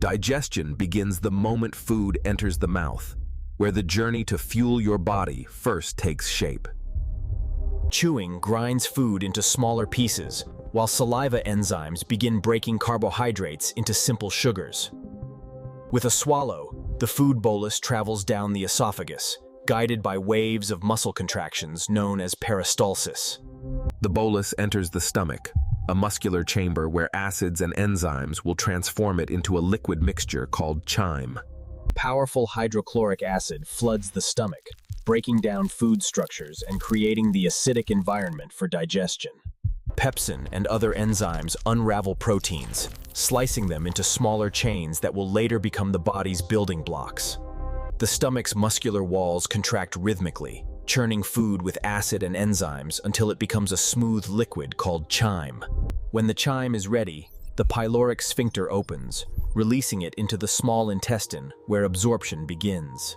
Digestion begins the moment food enters the mouth, where the journey to fuel your body first takes shape. Chewing grinds food into smaller pieces, while saliva enzymes begin breaking carbohydrates into simple sugars. With a swallow, the food bolus travels down the esophagus, guided by waves of muscle contractions known as peristalsis. The bolus enters the stomach, a muscular chamber where acids and enzymes will transform it into a liquid mixture called chyme. Powerful hydrochloric acid floods the stomach, breaking down food structures and creating the acidic environment for digestion. Pepsin and other enzymes unravel proteins, slicing them into smaller chains that will later become the body's building blocks. The stomach's muscular walls contract rhythmically, churning food with acid and enzymes until it becomes a smooth liquid called chyme. When the chyme is ready, the pyloric sphincter opens, releasing it into the small intestine where absorption begins.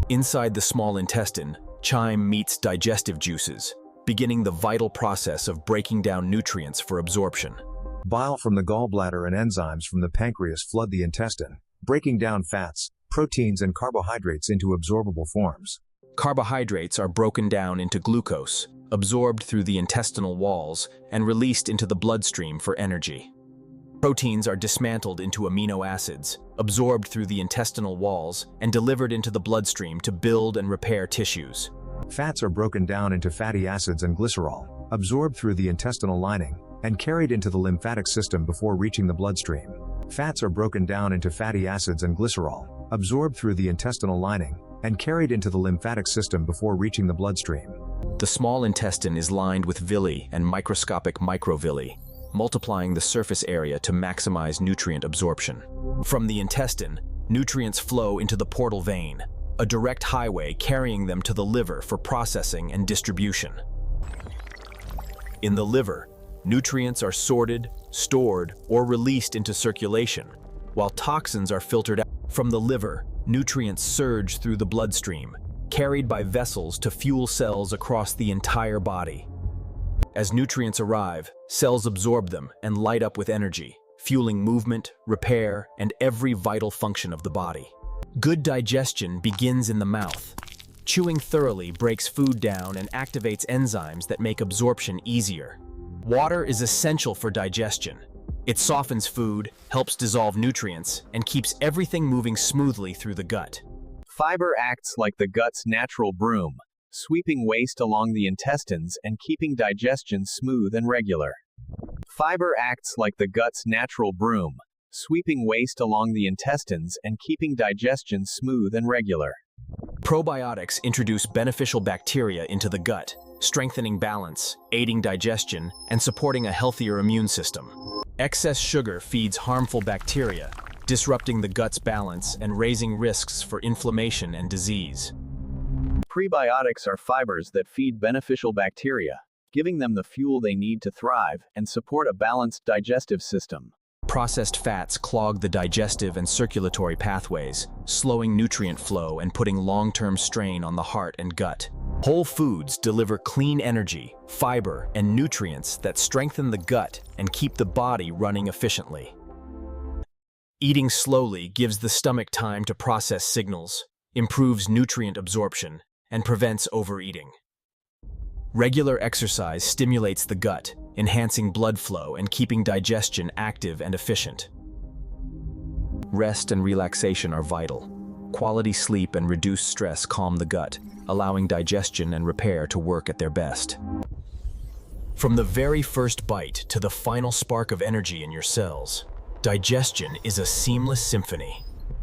Inside the small intestine, chyme meets digestive juices, beginning the vital process of breaking down nutrients for absorption. Bile from the gallbladder and enzymes from the pancreas flood the intestine, breaking down fats, proteins, and carbohydrates into absorbable forms. Carbohydrates are broken down into glucose, absorbed through the intestinal walls, and released into the bloodstream for energy. Proteins are dismantled into amino acids, absorbed through the intestinal walls, and delivered into the bloodstream to build and repair tissues. Fats are broken down into fatty acids and glycerol, absorbed through the intestinal lining, and carried into the lymphatic system before reaching the bloodstream. Fats are broken down into fatty acids and glycerol, absorbed through the intestinal lining, and carried into the lymphatic system before reaching the bloodstream. The small intestine is lined with villi and microscopic microvilli, multiplying the surface area to maximize nutrient absorption. From the intestine, nutrients flow into the portal vein, a direct highway carrying them to the liver for processing and distribution. In the liver, nutrients are sorted, stored, or released into circulation, while toxins are filtered out. From the liver, nutrients surge through the bloodstream, carried by vessels to fuel cells across the entire body. As nutrients arrive, cells absorb them and light up with energy, fueling movement, repair, and every vital function of the body. Good digestion begins in the mouth. Chewing thoroughly breaks food down and activates enzymes that make absorption easier. Water is essential for digestion. It softens food, helps dissolve nutrients, and keeps everything moving smoothly through the gut. Fiber acts like the gut's natural broom, sweeping waste along the intestines and keeping digestion smooth and regular. Fiber acts like the gut's natural broom, sweeping waste along the intestines and keeping digestion smooth and regular. Probiotics introduce beneficial bacteria into the gut, strengthening balance, aiding digestion, and supporting a healthier immune system. Excess sugar feeds harmful bacteria, disrupting the gut's balance and raising risks for inflammation and disease. Prebiotics are fibers that feed beneficial bacteria, giving them the fuel they need to thrive and support a balanced digestive system. Processed fats clog the digestive and circulatory pathways, slowing nutrient flow and putting long-term strain on the heart and gut. Whole foods deliver clean energy, fiber, and nutrients that strengthen the gut and keep the body running efficiently. Eating slowly gives the stomach time to process signals, improves nutrient absorption, and prevents overeating. Regular exercise stimulates the gut, enhancing blood flow and keeping digestion active and efficient. Rest and relaxation are vital. Quality sleep and reduced stress calm the gut, allowing digestion and repair to work at their best. From the very first bite to the final spark of energy in your cells, digestion is a seamless symphony.